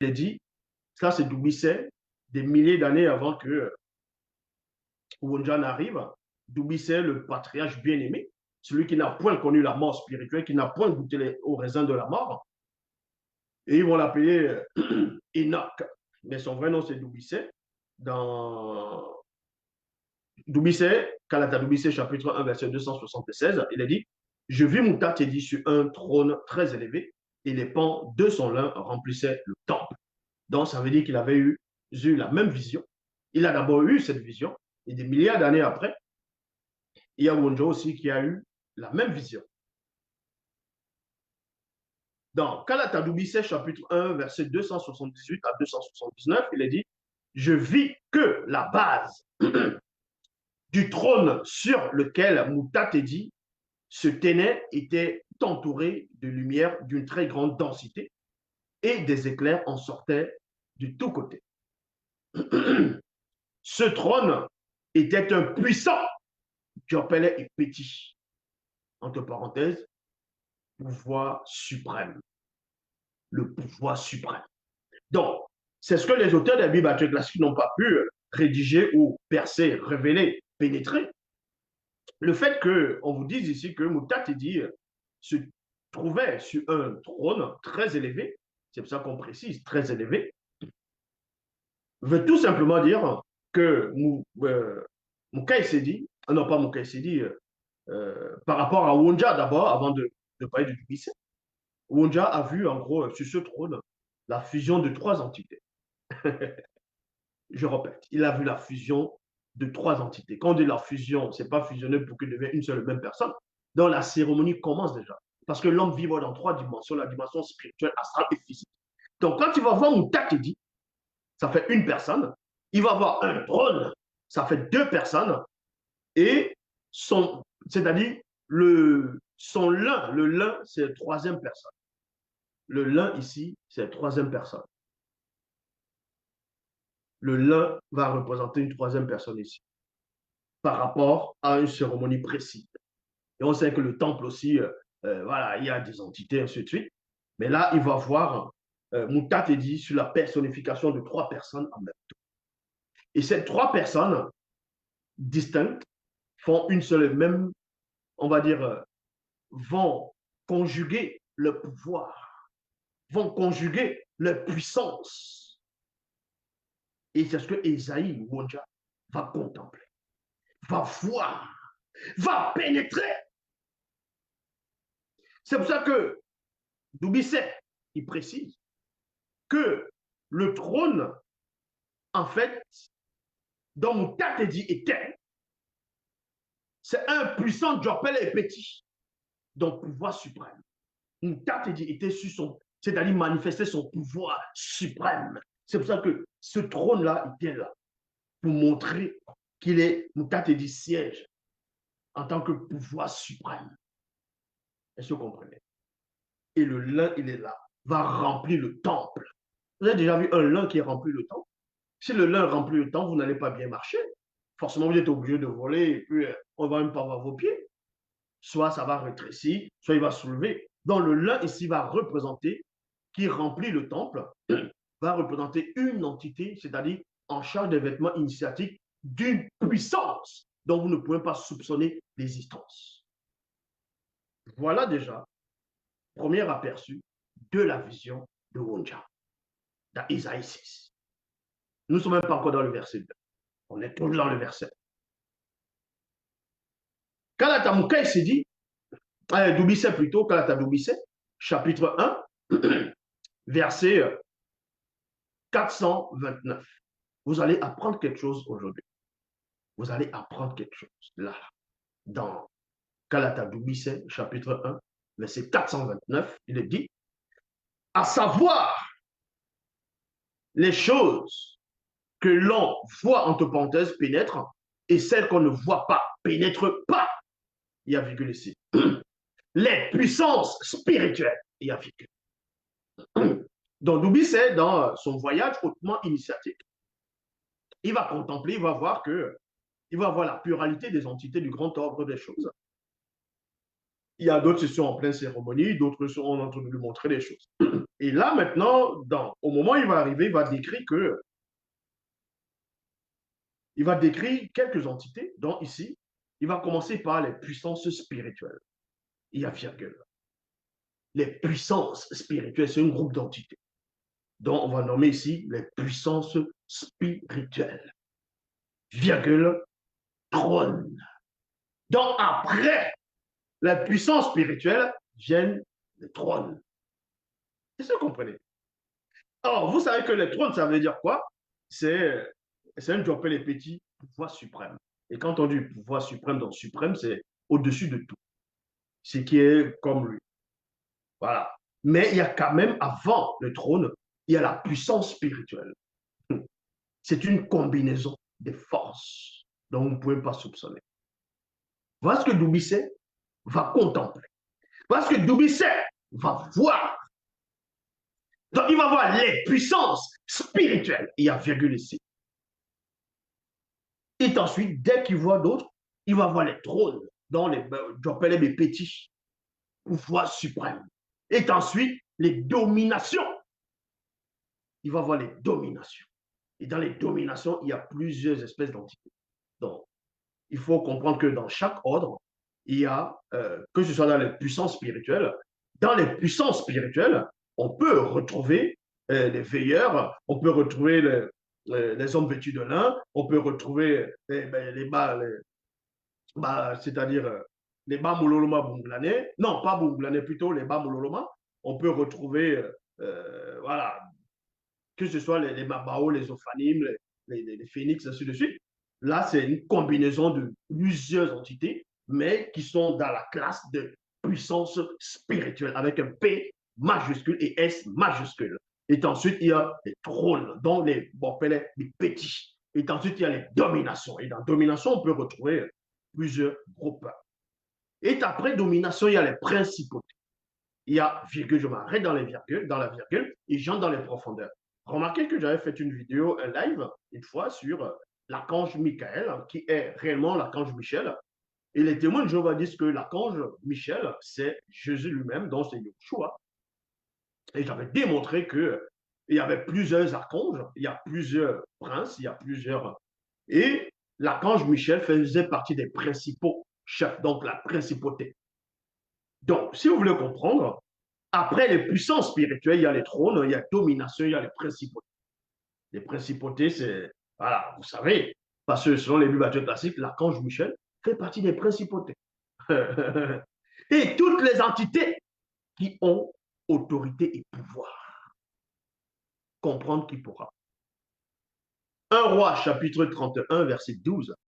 est dit, ça c'est Doumbissé, des milliers d'années avant que Wonja n'arrive. Doumbissé, le patriarche bien-aimé, celui qui n'a point connu la mort spirituelle, qui n'a point goûté au raisin de la mort. Et ils vont l'appeler Enoch. Mais son vrai nom, c'est Doumbissé. Dans Doumbissé, Kalata Doumbissé, chapitre 1, verset 276, il est dit, je vis Moutatedi sur un trône très élevé et les pans de son lin remplissaient le temple. Donc, ça veut dire qu'il avait eu la même vision. Il a d'abord eu cette vision et des milliards d'années après, il y a Wonjo aussi qui a eu la même vision. Dans Kalata Doumbissé, chapitre 1, verset 278 à 279, il est dit, je vis que la base du trône sur lequel Moutatedi se tenait était entouré de lumière d'une très grande densité et des éclairs en sortaient de tous côtés. Ce trône était un puissant, Diopele et petit, entre parenthèses, pouvoir suprême. Le pouvoir suprême. Donc, c'est ce que les auteurs des Bibles classiques n'ont pas pu rédiger ou percer, révéler, pénétrer. Le fait qu'on vous dise ici que Moutatedi se trouvait sur un trône très élevé, c'est pour ça qu'on précise très élevé, veut tout simplement dire que Moukaïsedi, non pas Moukaïsedi, par rapport à Wonja d'abord, avant de parler de Dubissé, Wonja a vu en gros sur ce trône la fusion de trois entités. Je répète, il a vu la fusion de trois entités. Quand on dit la fusion, ce n'est pas fusionner pour que devienne une seule et même personne. Donc la cérémonie commence déjà. Parce que l'homme vit dans trois dimensions, la dimension spirituelle, astrale et physique. Donc quand il va voir Moutatedi, ça fait une personne. Il va avoir un trône, ça fait deux personnes. Et c'est-à-dire son lin, le lin, c'est la troisième personne. Le lin ici, c'est la troisième personne. Le lin va représenter une troisième personne ici, par rapport à une cérémonie précise. Et on sait que le temple aussi, voilà, il y a des entités, ainsi de suite. Mais là, il va voir Moutatedi sur la personnification de trois personnes en même temps. Et ces trois personnes distinctes font une seule et même, on va dire, vont conjuguer le pouvoir, vont conjuguer leur puissance. Et c'est ce que Esaïe Wonja va contempler, va voir, va pénétrer. C'est pour ça que Doumbissé, il précise que le trône, en fait, dont Moutatedi était, c'est un puissant Diopele et petit, donc pouvoir suprême. Moutatedi était sur son, c'est-à-dire manifester son pouvoir suprême. C'est pour ça que ce trône-là était là, pour montrer qu'il est Moutatedi siège en tant que pouvoir suprême. Est-ce que vous comprenez? Et le lin, il est là, va remplir le temple. Vous avez déjà vu un lin qui remplit le temple? Si le lin remplit le temple, vous n'allez pas bien marcher. Forcément, vous êtes obligé de voler et puis on va même pas voir vos pieds. Soit ça va rétrécir, soit il va soulever. Donc le lin ici va représenter, qui remplit le temple, va représenter une entité, c'est-à-dire en charge des vêtements initiatiques d'une puissance dont vous ne pouvez pas soupçonner l'existence. Voilà déjà, premier aperçu de la vision de Wonja dans Isaïe 6. Nous ne sommes même pas encore dans le verset 2. On est toujours dans le verset. Kalata Moukaï s'est dit, Doumbissé plutôt, Kalata Doumbissé, chapitre 1, verset 429. Vous allez apprendre quelque chose aujourd'hui. Vous allez apprendre quelque chose là, dans Kalata Doumbissé, chapitre 1, verset 429. Il est dit, à savoir les choses que l'on voit, entre parenthèses, pénètrent, et celles qu'on ne voit pas, pénètrent pas. Il y a virgule ici. Les puissances spirituelles. Il y a virgule. Donc, Doumbissé, dans son voyage hautement initiatique, il va contempler, il va voir que, il va voir la pluralité des entités du grand ordre des choses. Il y a d'autres qui sont en pleine cérémonie, d'autres sont en train de lui montrer des choses. Et là, maintenant, au moment où il va arriver, il va décrire quelques entités, dont ici, il va commencer par les puissances spirituelles. Il y a virgule. Les puissances spirituelles, c'est un groupe d'entités. Donc, on va nommer ici les puissances spirituelles. Virgule, trône. Donc, après la puissance spirituelle, viennent les trônes. Est-ce que vous comprenez? Alors, vous savez que les trônes, ça veut dire quoi? C'est un job les petits pouvoir suprême. Et quand on dit pouvoir suprême, donc suprême, c'est au-dessus de tout. Ce qui est comme lui. Voilà. Mais il y a quand même, avant le trône, il y a la puissance spirituelle. C'est une combinaison des forces dont vous ne pouvez pas soupçonner. Voilà ce que Doubisset va contempler. Voilà ce que Doubisset va voir. Donc, il va voir les puissances spirituelles. Il y a virgule ici. Et ensuite, dès qu'il voit d'autres, il va voir les trônes, dont j'appelle les petits pouvoirs suprêmes. Et ensuite, les dominations. Il va voir les dominations. Et dans les dominations, il y a plusieurs espèces d'entités. Donc, il faut comprendre que dans chaque ordre, il y a, que ce soit dans les puissances spirituelles, dans les puissances spirituelles, on peut retrouver les veilleurs, on peut retrouver les hommes vêtus de lin, on peut retrouver les bas, c'est-à-dire les bas mouloloma bounglanais, non, pas bounglanais, plutôt les bas mouloloma, on peut retrouver, voilà, que ce soit les mabao, les ophanimes, les phénix, ainsi de suite. Là, c'est une combinaison de plusieurs entités, mais qui sont dans la classe de puissance spirituelle, avec un P majuscule et S majuscule. Et ensuite, il y a les trônes, dont bon, les petits. Et ensuite, il y a les dominations. Et dans domination, on peut retrouver plusieurs groupes. Et après domination, il y a les principautés. Il y a virgule, je m'arrête dans la virgule, et j'entre dans les profondeurs. Remarquez que j'avais fait une vidéo, un live, une fois, sur l'archange Michael, qui est réellement l'archange Michel. Et les témoins de Jéhovah disent que l'archange Michel, c'est Jésus lui-même, donc c'est Yeshua. Et j'avais démontré qu'il y avait plusieurs archanges, il y a plusieurs princes, il y a plusieurs. Et l'archange Michel faisait partie des principaux chefs, donc la principauté. Donc, si vous voulez comprendre, après les puissances spirituelles, il y a les trônes, il y a domination, il y a les principautés. Les principautés, c'est, voilà, vous savez, parce que selon les bibliothécaires classiques, l'archange Michel fait partie des principautés. Et toutes les entités qui ont autorité et pouvoir. Comprendre qui pourra. 1 Roi, chapitre 31, verset 12.